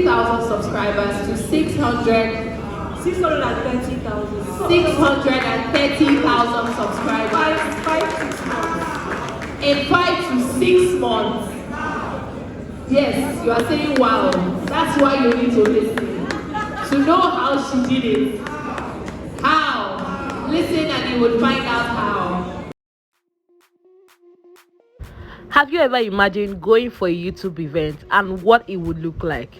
50,000 subscribers to 630,000 subscribers in 5 to 6 months. Yes, you are saying wow. That's why you need to listen to know how she did it. How? Listen and you will find out how. Have you ever imagined going for a YouTube event and what it would look like?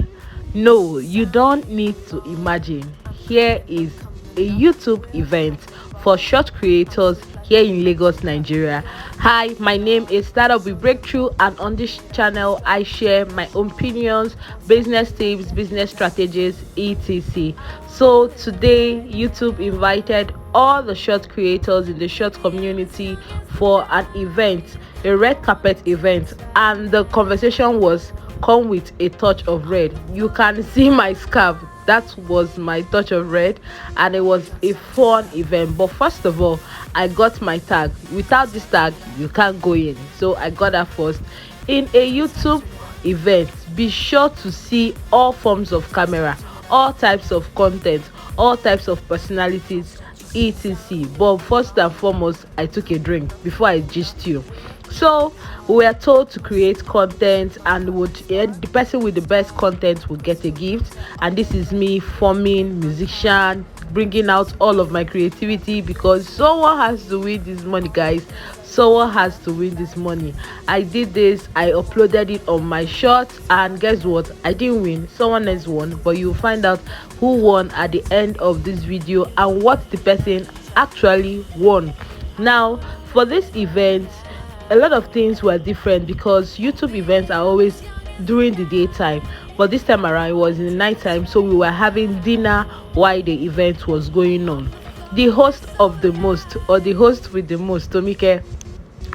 No, you don't need to imagine. Here is a YouTube event for short creators here in Lagos, Nigeria. Hi, my name is Startup with Breakthrough, and on this channel I share my opinions, business tips, business strategies, etc. So today YouTube invited all the short creators in the short community for an event, a red carpet event, and the conversation was come with a touch of red. You can see my scarf. That was my touch of red, and it was a fun event. But first of all, I got my tag. Without this tag, you can't go in, so I got that first. In a YouTube event, be sure to see all forms of camera, all types of content, all types of personalities, etc. But first and foremost, I took a drink before I gist you. So we were told to create content, and the person with the best content would get a gift. And this is me forming musician, bringing out all of my creativity, because someone has to win this money, guys. Someone has to win this money. I did this, I uploaded it on my shorts, and guess what? I didn't win, someone else won. But you'll find out who won at the end of this video and what the person actually won. Now for this event, a lot of things were different because YouTube events are always during the daytime, but this time around it was in the nighttime. So we were having dinner while the event was going on. The host of the most, or the host with the most, Tomike,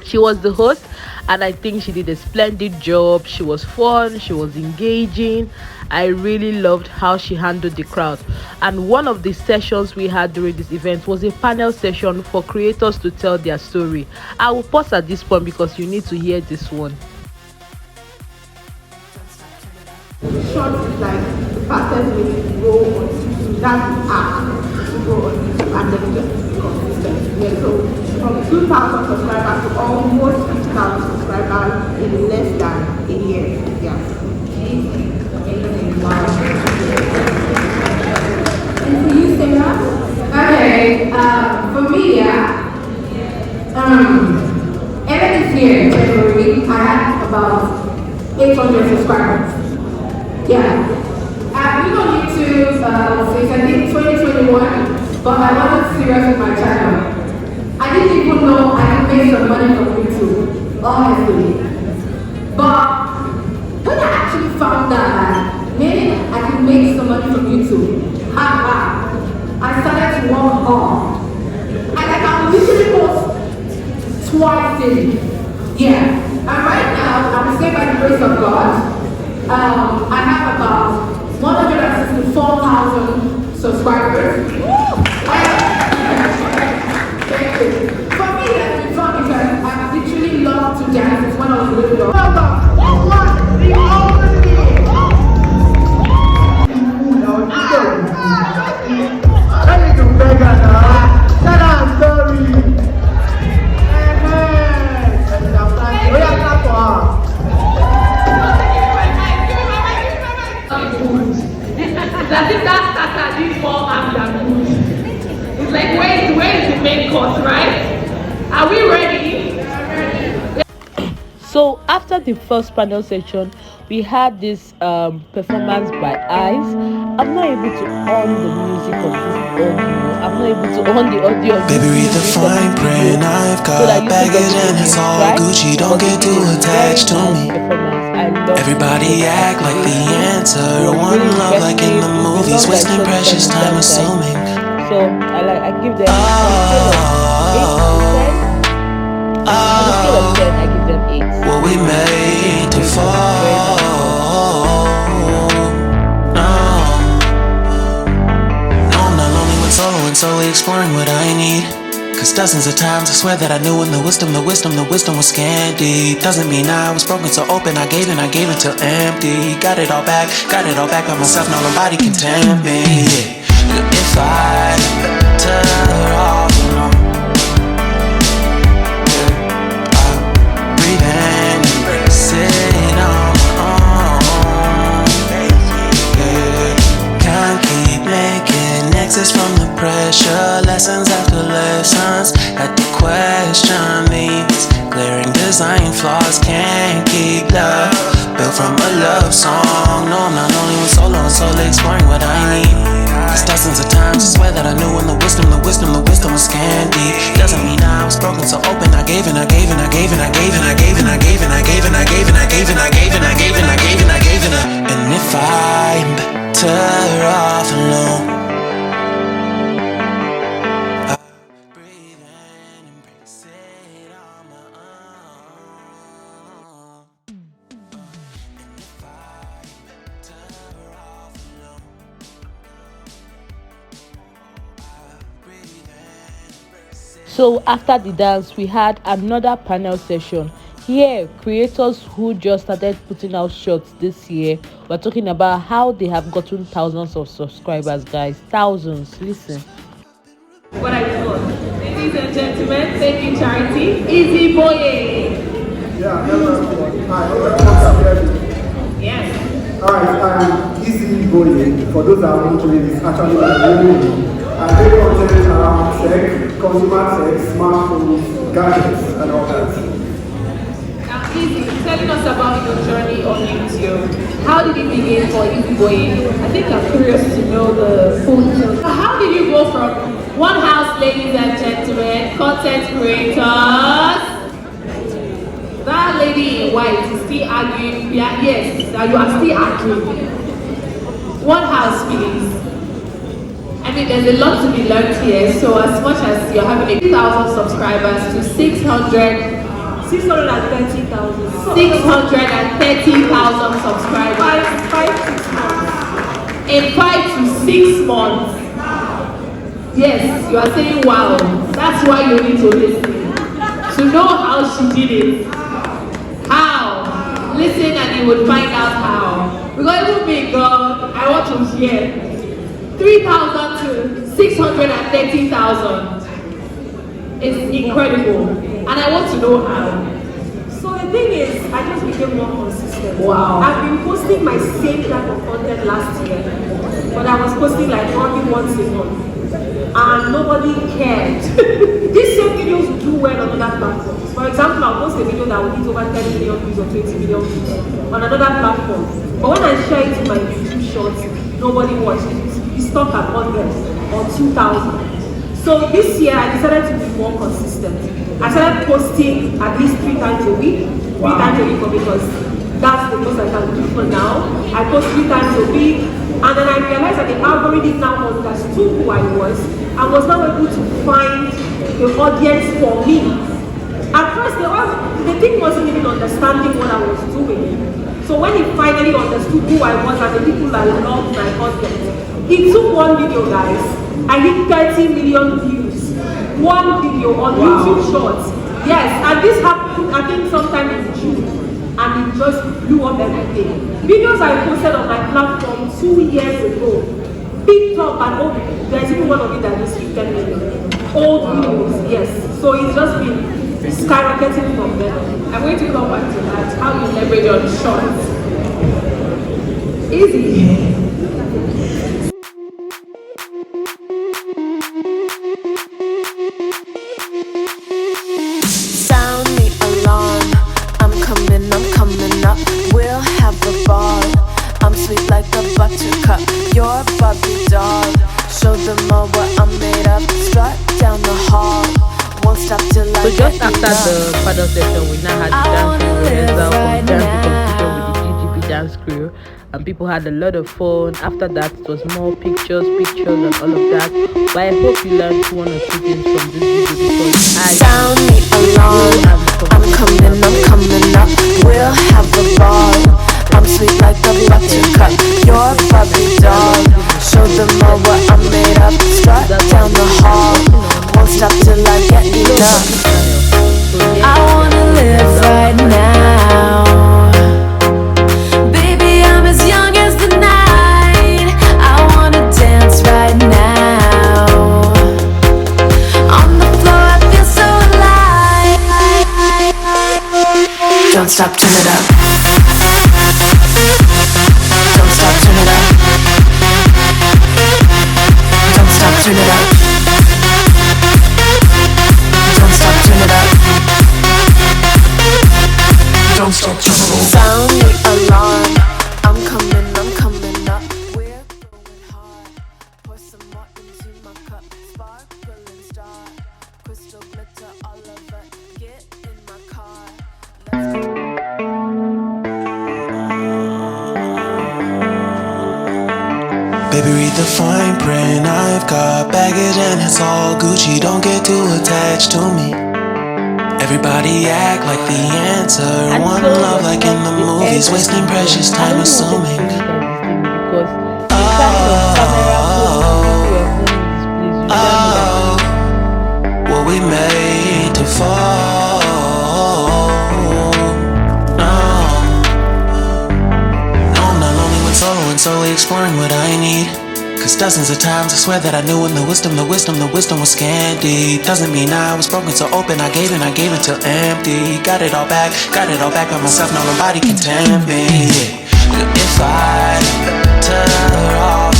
she was the host, and I think she did a splendid job. She was fun, she was engaging. I really loved how she handled the crowd. And one of the sessions we had during this event was a panel session for creators to tell their story. I will pause at this point because you need to hear this one. Short is like the fastest way to go on YouTube. That's the app to go on YouTube, and then just be consistent. Yeah, so from 2,000 subscribers to almost 50,000 subscribers in less than a year. Yeah. And for you, Sarah? Okay, for me, yeah. Ever this year, January, I had about 800 subscribers. Yeah. I've been on YouTube since I think 2021, but I wasn't serious with my channel. I didn't even know I could make some money from YouTube, honestly. But when I actually found out that maybe I could make some money from YouTube, I started to work hard. And I can literally post twice daily. Yeah. And right now, I'm saved by the grace of God. I have about 164,000 subscribers. Thank you. For me, that's been fun because I literally love to dance since when I was little. It's as if that starter did more harm than good. It's like, where is the main course, right? Are we ready? So after the first panel section, we had this performance by Eyes. I'm not able to on the music of this audio. I'm not able to on the audio of this. Baby, read the fine print. I've got baggage and it's all right? Gucci. Don't get too attached to me. Everybody act like the answer. One love like in the movies, wasting precious time assuming. So I give them 8 on a scale of 10, I give them 8. What we made to fall. No, I'm not lonely when solo and solely exploring what I need. Cause dozens of times I swear that I knew when the wisdom was scanty. Doesn't mean I was broken so open, I gave until empty. Got it all back by myself, now nobody can tempt me. If I better off alone, I'll breathe and embrace it on my own. Can't keep making exits from the pressure. Lessons after lessons, had to question these glaring design flaws. Can't keep love built from a love song. No, I'm not only with solo and solely exploring what I need. Cause dozens of times I swear that I knew when the wisdom was scanty. Doesn't mean I was broken so open, I gave and I gave and I gave and I gave and I gave and I gave and I gave and I gave and I gave and I gave and I gave and I gave and I gave and I. And if I'm better off alone, So after the dance, we had another panel session. Here, creators who just started putting out shorts this year were talking about how they have gotten thousands of subscribers, guys. Thousands. Listen. What I thought. Ladies and gentlemen, thank you, Charity. Easy Boye. Yeah, hi. Yes. Alright, Easy Boye, for those that are wondering, is actually my name. I make content around tech, consumer tech, smartphones, gadgets, and all that. Now, Easy, telling us about your journey on YouTube. How did it begin for Easy Boye? I think I'm curious to know the full story. How did you go from one house, ladies and gentlemen, content creators? That lady in white is still arguing. Yeah, yes, you are still arguing. One house, please. I mean, there's a lot to be learned here. So as much as you're having 8,000 subscribers to 630,000 subscribers. 5 6 months. In 5 to 6 months. Yes, you are saying wow. That's why you need to listen. To know how she did it. How? Listen and you will find out how. Because even me, girl, I want to hear. 3,000 to 630,000. It's incredible. And I want to know how. So the thing is, I just became more consistent. Wow. I've been posting my same type of content last year, but I was posting like only once a month. And nobody cared. These same videos will do well on other platforms. For example, I'll post a video that will hit over 10 million views or 20 million views on another platform. But when I share it to my YouTube shorts, nobody watched it. It's stuck at 100 or 2,000. So this year I decided to be more consistent. I started posting at least 3 times a week. 3 times a week because that's the most I can do for now. I post 3 times a week, and then I realized that the algorithm now understood who I was and was now able to find the audience for me. At first, the thing wasn't even understanding what I was doing. So when he finally understood who I was and the people that loved my content, it took one video, guys. I hit 30 million views. One video on YouTube Shorts. Yes, and this happened, I think, sometime in June. And it just blew up everything. Videos I posted on my platform 2 years ago picked up and oh, there's even one of it that just hit 10 million. Old videos, yes. So it's just been skyrocketing from there. I'm going to come back to that. How you leverage on shorts. Easy. Sound the alarm. I'm coming up. We'll have a ball. I'm sweet like a buttercup. You're Barbie doll. Show them all what I'm made of. Strut down the hall. Won't stop till I So just after the father session, we now had the dance competition with the GGP dance crew, and people had a lot of fun. After that, it was more pictures and all of that. But I hope you learned 1 or 2 things from this video because I sound the alarm. I'm coming up. We'll have a ball. I'm sweet like a buttercup. You're Barbie doll. Show them all what I'm made of. Strut down the hall. Won't stop till I get Don't stop, turn it up. Don't stop, turn it up. Don't stop, turn it up. Don't stop, turn it up. Don't stop, turn it up. Sound the alarm. I'm coming up. We're going hard. Pour some more into my cup. Sparkling star. Crystal glitter all over. Get in my car. Let's go. Baby, read the fine print. I've got baggage and it's all Gucci. Don't get too attached to me. Everybody act like the answer. And One so love like in the movies, wasting precious time assuming. Because the kind of camera What we made to fall. No, I'm not lonely when solo and solely exploring what I need. Cause dozens of times I swear that I knew when the wisdom was scanty. Doesn't mean I was broken so open, I gave until empty. Got it all back by myself, now nobody can tempt me. If I turn off,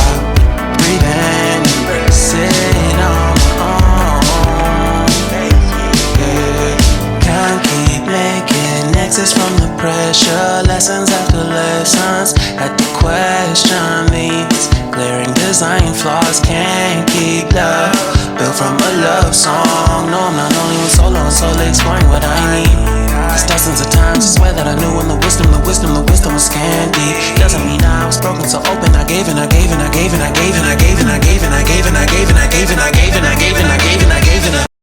I'll breathe in, sit on my own. Can't keep making exits from the pressure. Lessons after lessons, had to question these glaring design flaws. Can't keep love built from a love song. No, I'm not only with solo and solely exploring what I need. Cause dozens of times I swear that I knew when the wisdom was scanty. Doesn't mean I was broken so open, I gave and I gave and I gave and I gave and I gave and I gave and I gave